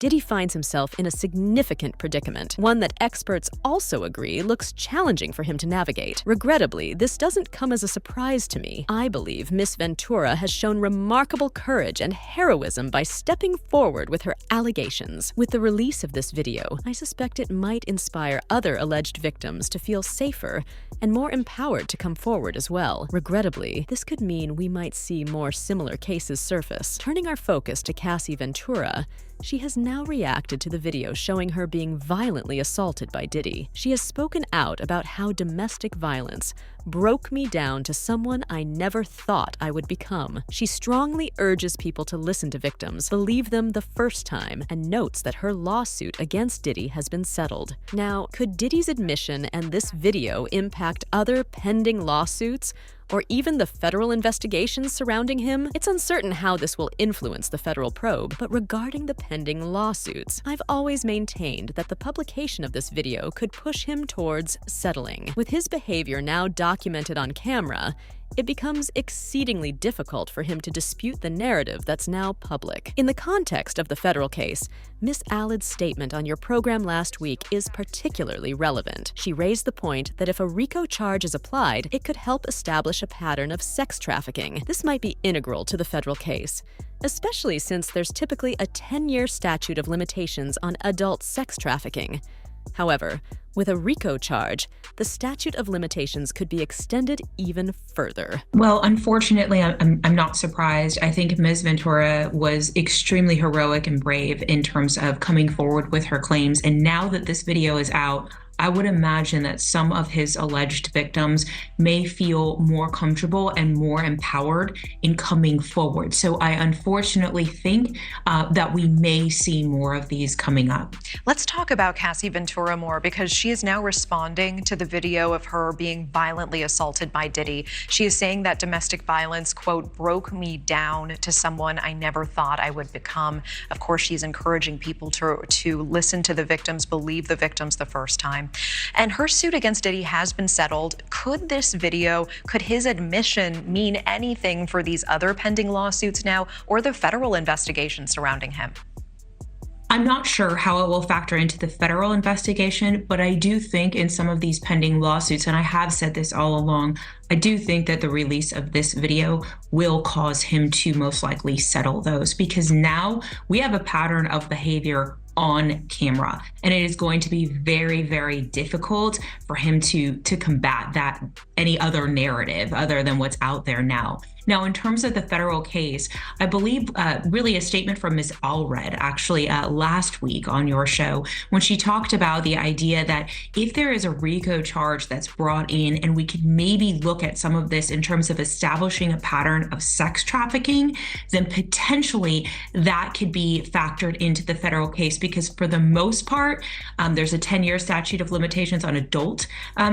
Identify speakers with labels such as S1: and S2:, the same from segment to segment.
S1: Diddy finds himself in a significant predicament, one that experts also agree looks challenging for him to navigate. Regrettably, this doesn't come as a surprise to me. I believe Miss Ventura has shown remarkable courage and heroism by stepping forward with her allegations. With the release of this video, I suspect it might inspire other alleged victims to feel safer and more empowered to come forward as well. Regrettably, this could mean we might see more similar cases surface. Turning our focus to Cassie Ventura, she has now reacted to the video showing her being violently assaulted by Diddy. She has spoken out about how domestic violence broke me down to someone I never thought I would become. She strongly urges people to listen to victims, believe them the first time, and notes that her lawsuit against Diddy has been settled. Now, could Diddy's admission and this video impact other pending lawsuits, or even the federal investigations surrounding him? It's uncertain how this will influence the federal probe, but regarding the pending lawsuits, I've always maintained that the publication of this video could push him towards settling. With his behavior now documented on camera, it becomes exceedingly difficult for him to dispute the narrative that's now public. In the context of the federal case, Miss Allard's statement on your program last week is particularly relevant. She raised the point that if a RICO charge is applied, it could help establish a pattern of sex trafficking. This might be integral to the federal case, especially since there's typically a 10-year statute of limitations on adult sex trafficking. However, with a RICO charge, the statute of limitations could be extended even further.
S2: Well, unfortunately, I'm not surprised. I think Ms. Ventura was extremely heroic and brave in terms of coming forward with her claims. And now that this video is out, I would imagine that some of his alleged victims may feel more comfortable and more empowered in coming forward. So I unfortunately think that we may see more of these coming up.
S3: Let's talk about Cassie Ventura more, because she is now responding to the video of her being violently assaulted by Diddy. She is saying that domestic violence, quote, broke me down to someone I never thought I would become. Of course, she's encouraging people to listen to the victims, believe the victims the first time. And her suit against Diddy has been settled. Could this video, could his admission mean anything for these other pending lawsuits now, or the federal investigation surrounding him?
S2: I'm not sure how it will factor into the federal investigation, but I do think in some of these pending lawsuits, and I have said this all along, I do think that the release of this video will cause him to most likely settle those, because now we have a pattern of behavior on camera, and it is going to be very, very difficult for him to combat that any other narrative other than what's out there now. Now, in terms of the federal case, I believe really a statement from Ms. Allred actually last week on your show, when she talked about the idea that if there is a RICO charge that's brought in, and we could maybe look at some of this in terms of establishing a pattern of sex trafficking, then potentially that could be factored into the federal case, because for the most part, there's a 10-year statute of limitations on adult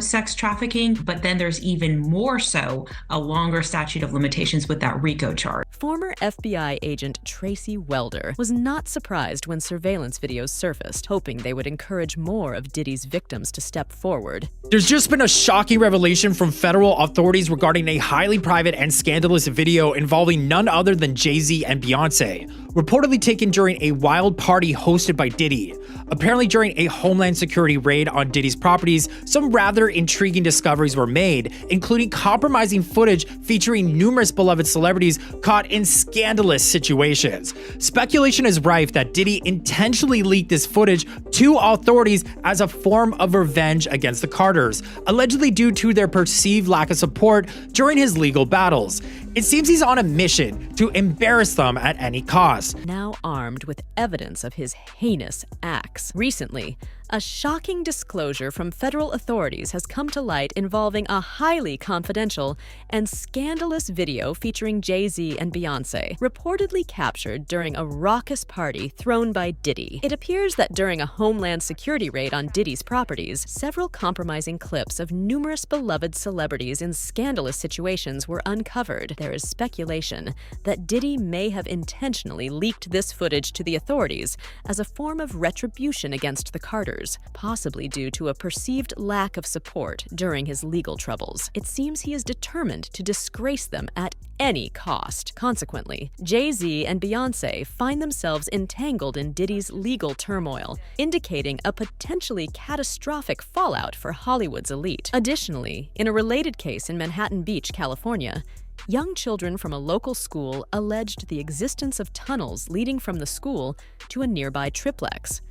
S2: sex trafficking, but then there's even more so a longer statute of limitations with that RICO charge.
S1: Former FBI agent Tracy Welder was not surprised when surveillance videos surfaced, hoping they would encourage more of Diddy's victims to step forward.
S4: There's just been a shocking revelation from federal authorities regarding a highly private and scandalous video involving none other than Jay Z and Beyonce, reportedly taken during a wild party hosted by Diddy. Apparently, during a Homeland Security raid on Diddy's properties, some rather intriguing discoveries were made, including compromising footage featuring numerous beloved celebrities caught in scandalous situations. Speculation is rife that Diddy intentionally leaked this footage to authorities as a form of revenge against the Carters, allegedly due to their perceived lack of support during his legal battles. It seems he's on a mission to embarrass them at any cost.
S1: Now armed with evidence of his heinous acts. Recently, a shocking disclosure from federal authorities has come to light involving a highly confidential and scandalous video featuring Jay Z and Beyonce, reportedly captured during a raucous party thrown by Diddy. It appears that during a Homeland Security raid on Diddy's properties, several compromising clips of numerous beloved celebrities in scandalous situations were uncovered. there is speculation that Diddy may have intentionally leaked this footage to the authorities as a form of retribution against the Carters, possibly due to a perceived lack of support during his legal troubles. It seems he is determined to disgrace them at any cost. Consequently, Jay Z and Beyonce find themselves entangled in Diddy's legal turmoil, indicating a potentially catastrophic fallout for Hollywood's elite. Additionally, in a related case in Manhattan Beach, California, young children from a local school alleged the existence of tunnels leading from the school to a nearby triplex.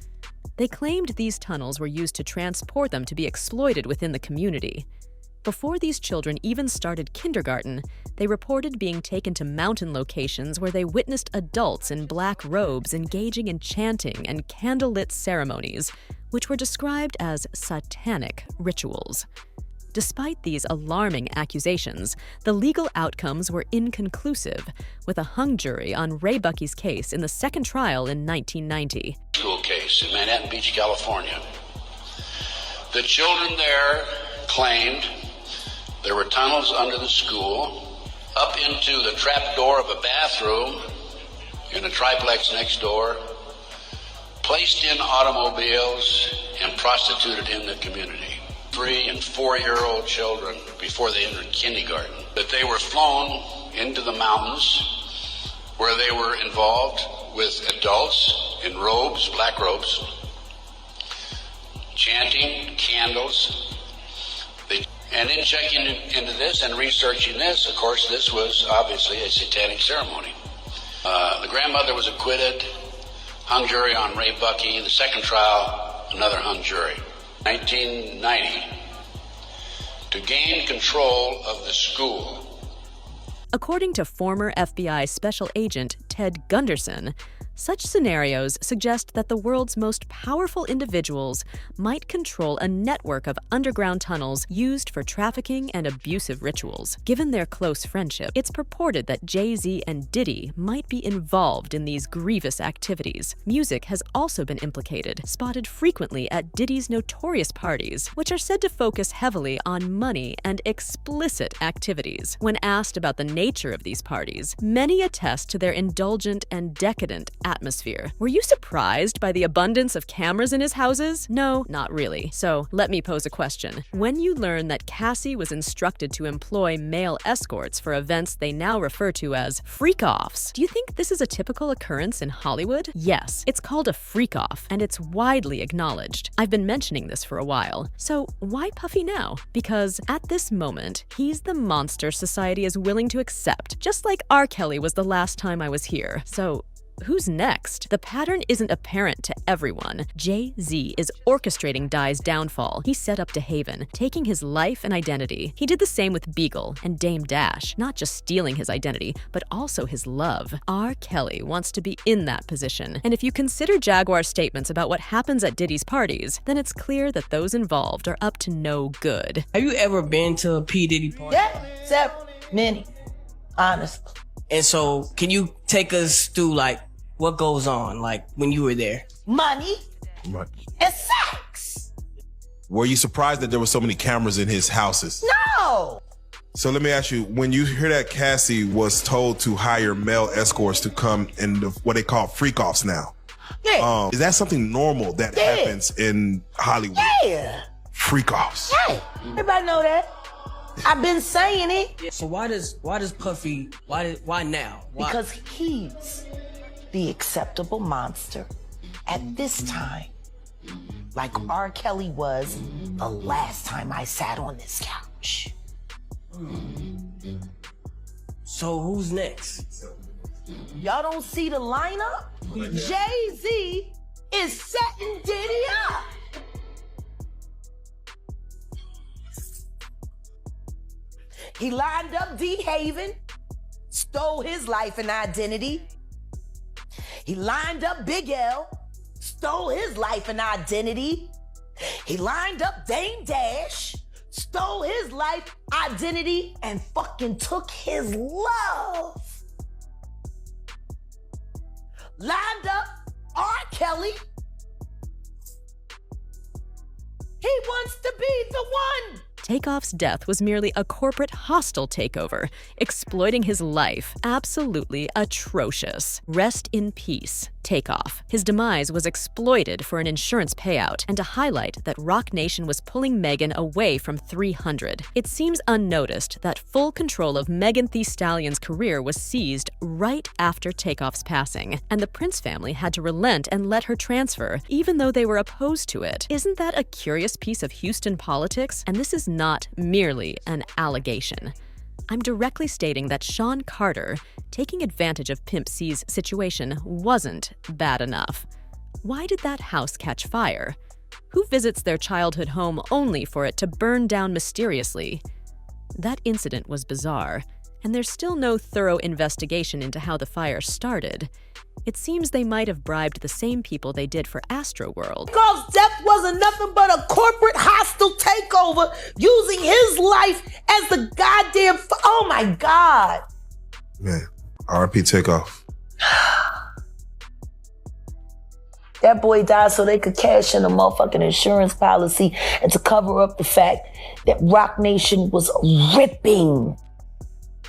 S1: They claimed these tunnels were used to transport them to be exploited within the community. Before these children even started kindergarten, they reported being taken to mountain locations where they witnessed adults in black robes engaging in chanting and candlelit ceremonies, which were described as satanic rituals. Despite these alarming accusations, the legal outcomes were inconclusive, with a hung jury on Ray Bucky's case in the second trial in 1990.
S5: School case in Manhattan Beach, California. The children there claimed there were tunnels under the school, up into the trap door of a bathroom in a triplex next door, placed in automobiles, and prostituted in the community. 3- and 4-year-old children before they entered kindergarten. That they were flown into the mountains where they were involved with adults in robes, black robes, chanting, candles. And in checking into this and researching this, of course, this was obviously a satanic ceremony. The grandmother was acquitted, hung jury on Ray Bucky. The second trial, another hung jury. 1990, to gain control of the school.
S1: According to former FBI Special Agent Ted Gunderson, such scenarios suggest that the world's most powerful individuals might control a network of underground tunnels used for trafficking and abusive rituals. Given their close friendship, it's purported that Jay Z and Diddy might be involved in these grievous activities. Music has also been implicated, spotted frequently at Diddy's notorious parties, which are said to focus heavily on money and explicit activities. When asked about the nature of these parties, many attest to their indulgent and decadent atmosphere. Were you surprised by the abundance of cameras in his houses? No, not really. So let me pose a question. When you learn that Cassie was instructed to employ male escorts for events they now refer to as freak-offs, do you think this is a typical occurrence in Hollywood? Yes, it's called a freak-off, and it's widely acknowledged. I've been mentioning this for a while. So why Puffy now? Because at this moment, he's the monster society is willing to accept, just like R. Kelly was the last time I was here. So who's next? The pattern isn't apparent to everyone. Jay Z is orchestrating Dye's downfall. He set up DeHaven, taking his life and identity. He did the same with Beagle and Dame Dash, not just stealing his identity, but also his love. R. Kelly wants to be in that position. And if you consider Jaguar's statements about what happens at Diddy's parties, then it's clear that those involved are up to no good.
S6: Have you ever been to a P. Diddy party?
S7: Yeah, several, many, honestly.
S6: And so, can you take us through, like, what goes on, like, when you were there?
S7: Money
S8: Right.
S7: and sex.
S8: Were you surprised that there were so many cameras in his houses?
S7: No.
S8: So let me ask you, when you hear that Cassie was told to hire male escorts to come in what they call freak-offs now,
S7: Yeah.
S8: is that something normal that
S7: Yeah.
S8: happens in Hollywood?
S7: Yeah.
S8: Freak-offs.
S7: Hey, everybody know that. I've been saying it.
S6: So why does Puffy, why now? Why?
S7: Because he's the acceptable monster at this time, like R. Kelly was the last time I sat on this couch.
S6: So who's next?
S7: Y'all don't see the lineup? Jay Z is setting Diddy up. He lined up DeHaven, stole his life and identity. He lined up Big L, stole his life and identity. He lined up Dame Dash, stole his life, identity, and fucking took his love. Lined up R. Kelly. He wants to be the one.
S1: Takeoff's death was merely a corporate hostile takeover, exploiting his life. Absolutely atrocious. Rest in peace, Takeoff. His demise was exploited for an insurance payout and to highlight that Roc Nation was pulling Megan away from 300. It seems unnoticed that full control of Megan Thee Stallion's career was seized right after Takeoff's passing, and the Prince family had to relent and let her transfer, even though they were opposed to it. Isn't that a curious piece of Houston politics? And this is not merely an allegation. I'm directly stating that Sean Carter, taking advantage of Pimp C's situation, wasn't bad enough. Why did that house catch fire? Who visits their childhood home only for it to burn down mysteriously? That incident was bizarre, and there's still no thorough investigation into how the fire started. It seems they might have bribed the same people they did for Astroworld.
S7: Takeoff's death wasn't nothing but a corporate hostile takeover using his life as the goddamn... Oh my God.
S8: Man, R.I.P. Takeoff.
S7: That boy died so they could cash in a motherfucking insurance policy and to cover up the fact that Roc Nation was ripping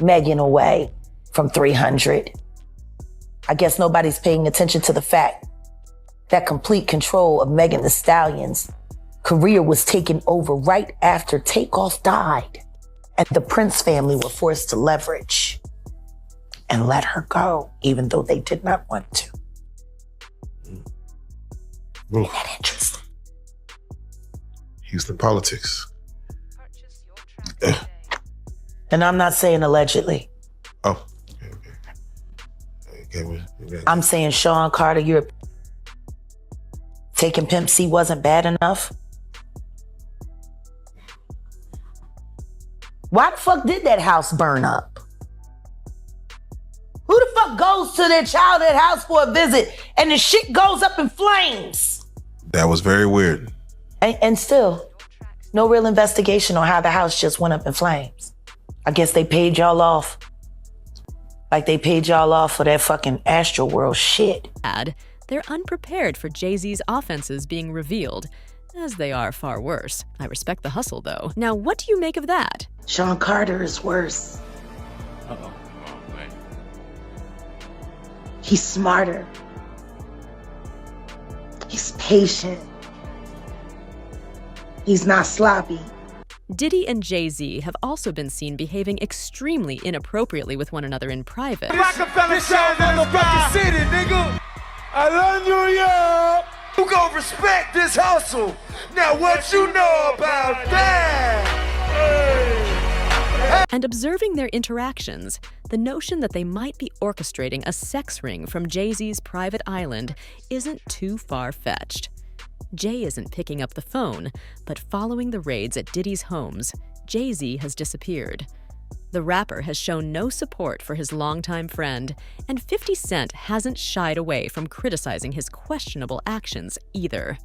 S7: Megan away from 300. I guess nobody's paying attention to the fact that complete control of Megan Thee Stallion's career was taken over right after Takeoff died. And the Prince family were forced to leverage and let her go, even though they did not want to. Isn't that interesting?
S8: Houston politics.
S7: And I'm not saying allegedly.
S8: Oh.
S7: I'm saying, Sean Carter, you're taking Pimp C wasn't bad enough. Why the fuck did that house burn up? Who the fuck goes to their childhood house for a visit and the shit goes up in flames?
S8: That was very weird.
S7: And still, no real investigation on how the house just went up in flames. I guess they paid y'all off. Like they paid y'all off for that fucking Astroworld shit.
S1: They're unprepared for Jay Z's offenses being revealed, as they are far worse. I respect the hustle, though. Now, what do you make of that?
S7: Sean Carter is worse.
S9: Uh-oh. Oh, man.
S7: He's smarter. He's patient. He's not sloppy.
S1: Diddy and Jay Z have also been seen behaving extremely inappropriately with one another in private.
S10: Rockefeller Show, motherfucking city, nigga. I love New York. You gon' respect this hustle. Now what you know about that?
S1: And observing their interactions, the notion that they might be orchestrating a sex ring from Jay Z's private island isn't too far-fetched. Jay isn't picking up the phone, but following the raids at Diddy's homes, Jay Z has disappeared. The rapper has shown no support for his longtime friend, and 50 Cent hasn't shied away from criticizing his questionable actions either.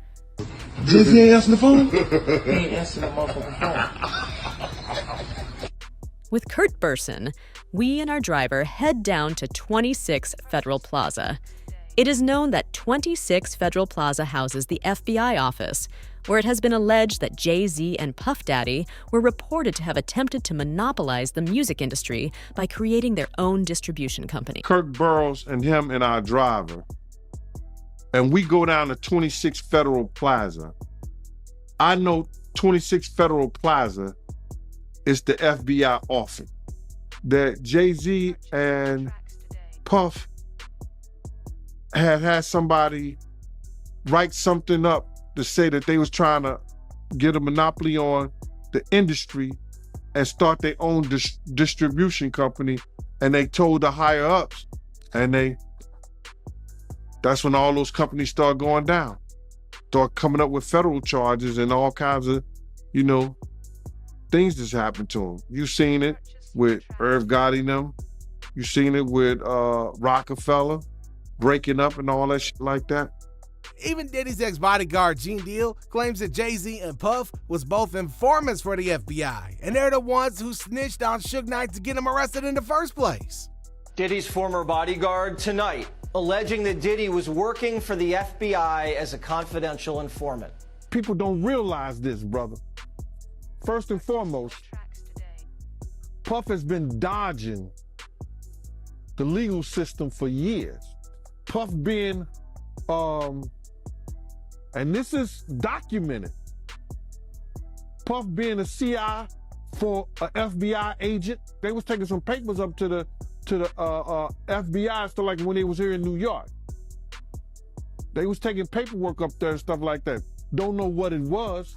S10: Jay Z ain't answering the phone?
S9: He ain't answering the motherfucking phone.
S1: With Kurt Burson, we and our driver head down to 26 Federal Plaza. It is known that 26 Federal Plaza houses the FBI office, where it has been alleged that Jay Z and Puff Daddy were reported to have attempted to monopolize the music industry by creating their own distribution company.
S11: Kirk Burrows and him and our driver, and we go down to 26 Federal Plaza. I know 26 Federal Plaza is the FBI office that Jay Z and Puff had somebody write something up to say that they was trying to get a monopoly on the industry and start their own distribution company, and they told the higher ups, and that's when all those companies start going down, start coming up with federal charges and all kinds of, things that's happened to them. You seen it with Irv Gotti and them. You seen it with Rockefeller breaking up and all that shit like that.
S12: Even Diddy's ex-bodyguard, Gene Deal, claims that Jay Z and Puff was both informants for the FBI, and they're the ones who snitched on Suge Knight to get him arrested in the first place.
S13: Diddy's former bodyguard tonight, alleging that Diddy was working for the FBI as a confidential informant.
S11: People don't realize this, brother. first and foremost, Puff has been dodging the legal system for years. Puff being, and this is documented, Puff being a CI for an FBI agent. They was taking some papers up to the FBI, so like when they was here in New York. They was taking paperwork up there and stuff like that. Don't know what it was,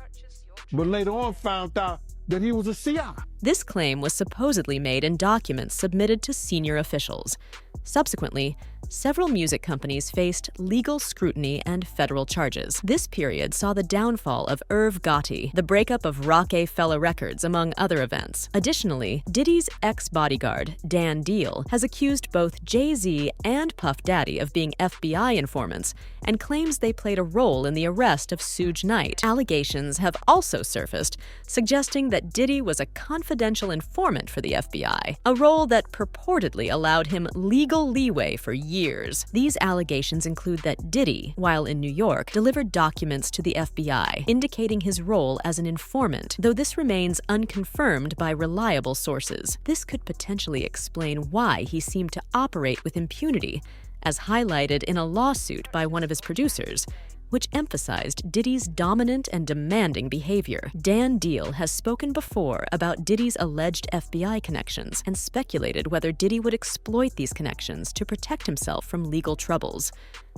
S11: but later on found out that he was a CI.
S1: This claim was supposedly made in documents submitted to senior officials. Subsequently, several music companies faced legal scrutiny and federal charges. This period saw the downfall of Irv Gotti, the breakup of Rockefeller Records, among other events. Additionally, Diddy's ex-bodyguard, Dan Deal, has accused both Jay Z and Puff Daddy of being FBI informants and claims they played a role in the arrest of Suge Knight. Allegations have also surfaced, suggesting that Diddy was a confidential informant for the FBI, a role that purportedly allowed him legal leeway for years. These allegations include that Diddy, while in New York, delivered documents to the FBI, indicating his role as an informant, though this remains unconfirmed by reliable sources. This could potentially explain why he seemed to operate with impunity, as highlighted in a lawsuit by one of his producers, which emphasized Diddy's dominant and demanding behavior. Dan Deal has spoken before about Diddy's alleged FBI connections and speculated whether Diddy would exploit these connections to protect himself from legal troubles,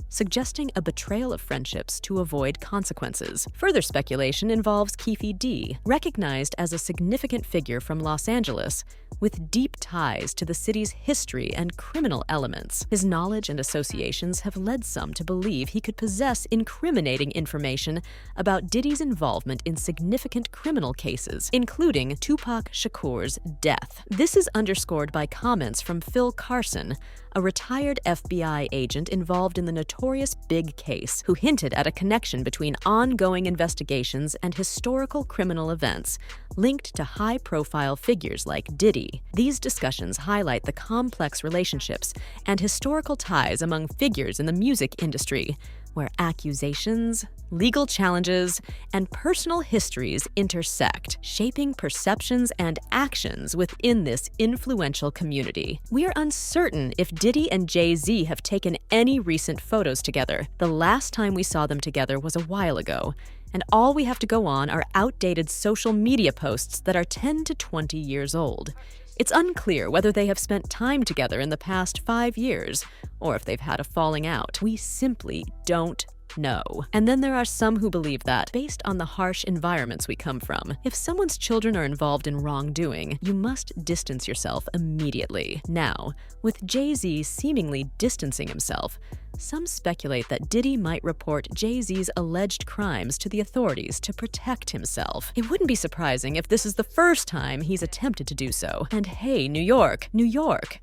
S1: suggesting a betrayal of friendships to avoid consequences. Further speculation involves Keefe D, recognized as a significant figure from Los Angeles, with deep ties to the city's history and criminal elements. His knowledge and associations have led some to believe he could possess incriminating information about Diddy's involvement in significant criminal cases, including Tupac Shakur's death. This is underscored by comments from Phil Carson, a retired FBI agent involved in the notorious Big Case, who hinted at a connection between ongoing investigations and historical criminal events linked to high-profile figures like Diddy. These discussions highlight the complex relationships and historical ties among figures in the music industry, where accusations, legal challenges, and personal histories intersect, shaping perceptions and actions within this influential community. We are uncertain if Diddy and Jay Z have taken any recent photos together. The last time we saw them together was a while ago, and all we have to go on are outdated social media posts that are 10 to 20 years old. It's unclear whether they have spent time together in the past 5 years, or if they've had a falling out. We simply don't know. And then there are some who believe that, based on the harsh environments we come from, if someone's children are involved in wrongdoing, you must distance yourself immediately. Now, with Jay Z seemingly distancing himself, some speculate that Diddy might report Jay Z's alleged crimes to the authorities to protect himself. It wouldn't be surprising if this is the first time he's attempted to do so. And hey, New York,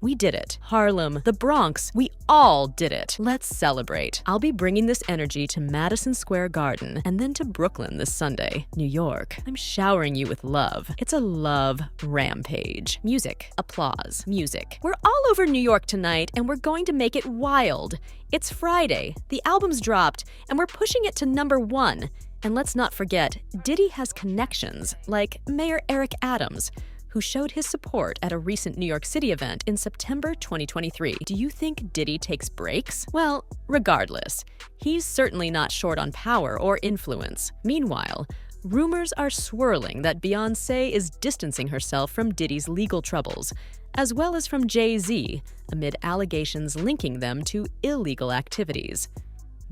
S1: we did it. Harlem, the Bronx, we all did it. Let's celebrate. I'll be bringing this energy to Madison Square Garden and then to Brooklyn this Sunday. New York, I'm showering you with love. It's a love rampage. Music, applause, music. We're all over New York tonight, and we're going to make it wild. It's Friday, the album's dropped, and we're pushing it to #1. And let's not forget, Diddy has connections, like Mayor Eric Adams, who showed his support at a recent New York City event in September 2023. Do you think Diddy takes breaks? Well, regardless, he's certainly not short on power or influence. Meanwhile, rumors are swirling that Beyoncé is distancing herself from Diddy's legal troubles, as well as from Jay Z, amid allegations linking them to illegal activities.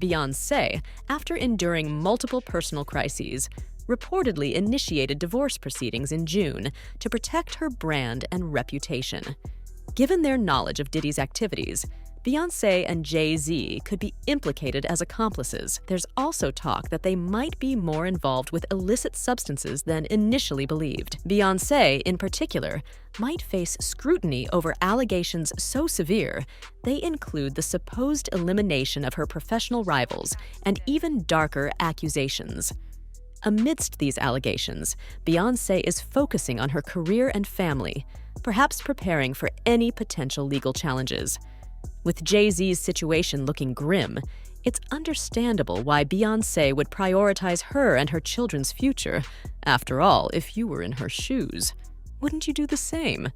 S1: Beyoncé, after enduring multiple personal crises, reportedly initiated divorce proceedings in June to protect her brand and reputation. Given their knowledge of Diddy's activities, Beyoncé and Jay Z could be implicated as accomplices. There's also talk that they might be more involved with illicit substances than initially believed. Beyoncé, in particular, might face scrutiny over allegations so severe they include the supposed elimination of her professional rivals and even darker accusations. Amidst these allegations, Beyoncé is focusing on her career and family, perhaps preparing for any potential legal challenges. With Jay Z's situation looking grim, It's understandable why Beyoncé would prioritize her and her children's future. After all, if you were in her shoes, wouldn't you do the same?